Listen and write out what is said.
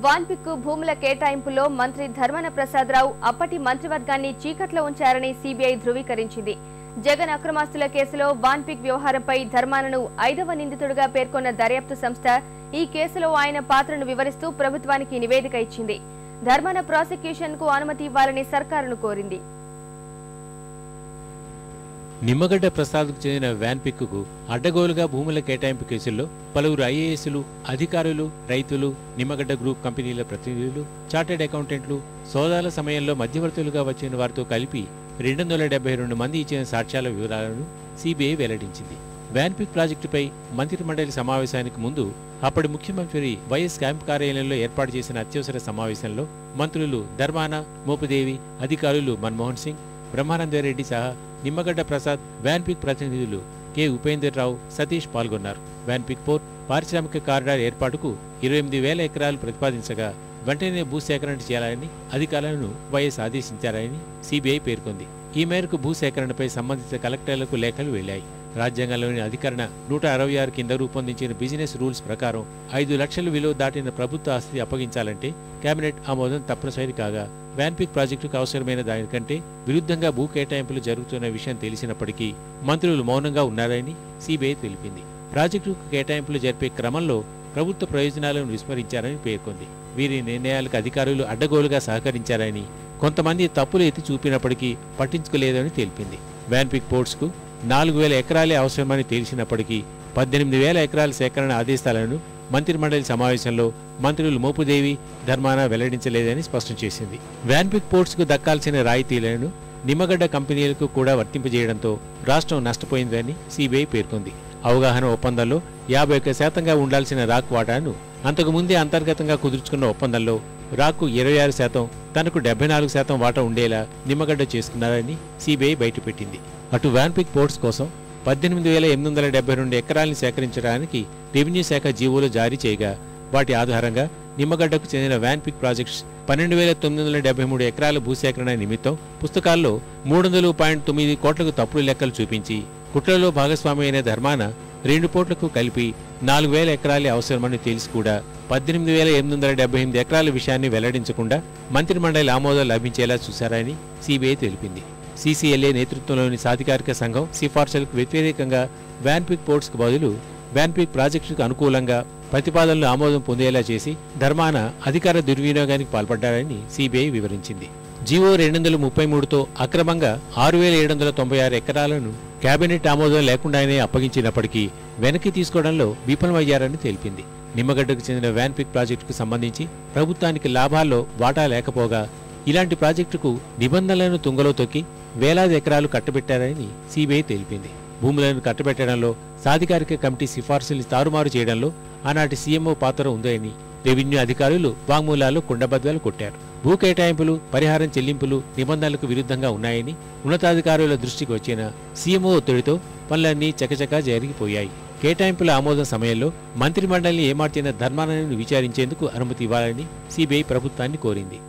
వాన్పిక్కు భూముల కేటాయింపులో మంత్రి ధర్మాన ప్రసాదరావు అప్పటి మంత్రివర్గాన్ని చీకట్లో ఉంచారని సీబీఐ ధృవీకరించింది. జగన్ అక్రమాస్తుల కేసులో వాన్పిక్ వ్యవహారంపై ధర్మానను 5వ నిందితుడిగా పేర్కొన్న దర్యాప్తు సంస్థ ఈ కేసులో ఆయన పాత్రను వివరిస్తూ ప్రభుత్వానికి నివేదిక ఇచ్చింది. ధర్మాన ప్రాసిక్యూషన్ కు అనుమతి ఇవ్వాలని సర్కారును కోరింది. నిమ్మగడ్డ ప్రసాద్కు చెందిన వాన్పిక్కు అడ్డగోలుగా భూముల కేటాయింపు కేసుల్లో పలువురు ఐఏఎస్లు, అధికారులు, రైతులు, నిమ్మగడ్డ గ్రూప్ కంపెనీల ప్రతినిధులు, చార్టెడ్ అకౌంటెంట్లు, సోదాల సమయంలో మధ్యవర్తులుగా వచ్చిన వారితో కలిపి 272 మంది ఇచ్చిన సాక్ష్యాల వివరాలను సీబీఐ వెల్లడించింది. వాన్పిక్ ప్రాజెక్టుపై మంత్రిమండలి సమావేశానికి ముందు అప్పటి ముఖ్యమంత్రి వైఎస్ క్యాంప్ కార్యాలయంలో ఏర్పాటు చేసిన అత్యవసర సమావేశంలో మంత్రులు ధర్మాన, మోపిదేవి, అధికారులు మన్మోహన్ సింగ్, బ్రహ్మానందరెడ్డి సహా నిమ్మగడ్డ ప్రసాద్, వాన్పిక్ ప్రతినిధులు కె ఉపేందర్ రావు, సతీష్ పాల్గొన్నారు. వాన్పిక్ పోర్ట్ పారిశ్రామిక కారిడార్ ఏర్పాటుకు 28,000 ఎకరాలు ప్రతిపాదించగా వెంటనే భూసేకరణ చేయాలని అధికారులను వైఎస్ ఆదేశించారని సీబీఐ పేర్కొంది. ఈ మేరకు భూసేకరణపై సంబంధిత కలెక్టర్లకు లేఖలు వెళ్లాయి. రాజ్యాంగంలోని అధికరణ 166 కింద రూపొందించిన బిజినెస్ రూల్స్ ప్రకారం 5 లక్షల విలువ దాటిన ప్రభుత్వ ఆస్తి అప్పగించాలంటే కేబినెట్ ఆమోదం తప్పనిసరి కాగా వాన్పిక్ ప్రాజెక్టుకు అవసరమైన దానికంటే విరుద్ధంగా భూ కేటాయింపులు జరుగుతున్న విషయం తెలిసినప్పటికీ మంత్రులు మౌనంగా ఉన్నారని సీబీఐ తెలిపింది. ప్రాజెక్టుకు కేటాయింపులు జరిపే క్రమంలో ప్రభుత్వ ప్రయోజనాలను విస్మరించారని పేర్కొంది. వీరి నిర్ణయాలకు అధికారులు అడ్డగోలుగా సహకరించారని, కొంతమంది తప్పులు ఎత్తి చూపినప్పటికీ పట్టించుకోలేదని తెలిపింది. వాన్పిక్ పోర్ట్స్కు 4,000 ఎకరాలే అవసరమని తెలిసినప్పటికీ 18,000 ఎకరాల సేకరణ ఆదేశాలను మంత్రిమండలి సమావేశంలో మంత్రులు మోపుదేవి, ధర్మాన వెల్లడించలేదని స్పష్టం చేసింది. వాన్పిక్ పోర్ట్స్కు దక్కాల్సిన రాయితీలను నిమ్మగడ్డ కంపెనీలకు కూడా వర్తింపజేయడంతో రాష్ట్రం నష్టపోయిందని సీబీఐ పేర్కొంది. అవగాహన ఒప్పందంలో 51% ఉండాల్సిన రాక్ వాటాను అంతకుముందే అంతర్గతంగా కుదుర్చుకున్న ఒప్పందంలో రాకు 26%, తనకు 74% వాటా ఉండేలా నిమ్మగడ్డ చేసుకున్నారని సీబీఐ బయటపెట్టింది. అటు వాన్పిక్ పోర్ట్స్ కోసం 18,872 ఎకరాల్ని సేకరించడానికి రెవెన్యూ శాఖ జీవోలు జారీ చేయగా వాటి ఆధారంగా నిమ్మగడ్డకు చెందిన వాన్పిక్ ప్రాజెక్ట్స్ 12,973 ఎకరాల భూసేకరణ నిమిత్తం పుస్తకాల్లో 300.9 కోట్లకు తప్పుడు లెక్కలు చూపించి కుట్రలో భాగస్వామి అయిన ధర్మాన 2 కోట్లకు కలిపి 4,000 ఎకరాలే అవసరమని తెలిసి కూడా 18,878 ఎకరాల విషయాన్ని వెల్లడించకుండా మంత్రిమండలి ఆమోదం లభించేలా చూశారని సీబీఐ తెలిపింది. సీసీఎల్ఏ నేతృత్వంలోని సాధికారిక సంఘం సిఫార్సులకు వ్యతిరేకంగా వాన్పిక్ పోర్ట్స్కు బదులు వాన్పిక్ ప్రాజెక్టుకు అనుకూలంగా ప్రతిపాదనలు ఆమోదం పొందేలా చేసి ధర్మాన అధికార దుర్వినియోగానికి పాల్పడ్డారని సీబీఐ వివరించింది. జీవో 233తో అక్రమంగా 6,796 ఎకరాలను కేబినెట్ ఆమోదం లేకుండానే అప్పగించినప్పటికీ వెనక్కి తీసుకోవడంలో విఫలమయ్యారని తెలిపింది. నిమ్మగడ్డకు చెందిన వాన్పిక్ ప్రాజెక్టుకు సంబంధించి ప్రభుత్వానికి లాభాల్లో వాటా లేకపోగా ఇలాంటి ప్రాజెక్టుకు నిబంధనలను తుంగలో తొక్కి వేలాది ఎకరాలు కట్టబెట్టారని సీబీఐ తెలిపింది. భూములను కట్టబెట్టడంలో సాధికారిక కమిటీ సిఫార్సుల్ని తారుమారు చేయడంలో ఆనాటి సీఎంఓ పాత్ర ఉందని రెవెన్యూ అధికారులు వాంగ్మూలాల్లో కుండబద్దలు కొట్టారు. భూ కేటాయింపులు, పరిహారం చెల్లింపులు నిబంధనలకు విరుద్ధంగా ఉన్నాయని ఉన్నతాధికారుల దృష్టికి వచ్చిన సీఎంఓ ఒత్తిడితో పనులన్నీ చకచకా జరిగిపోయాయి. కేటాయింపుల ఆమోదం సమయంలో మంత్రిమండలిని ఏమార్చిన ధర్మానాన్ని విచారించేందుకు అనుమతి ఇవ్వాలని సీబీఐ ప్రభుత్వాన్ని కోరింది.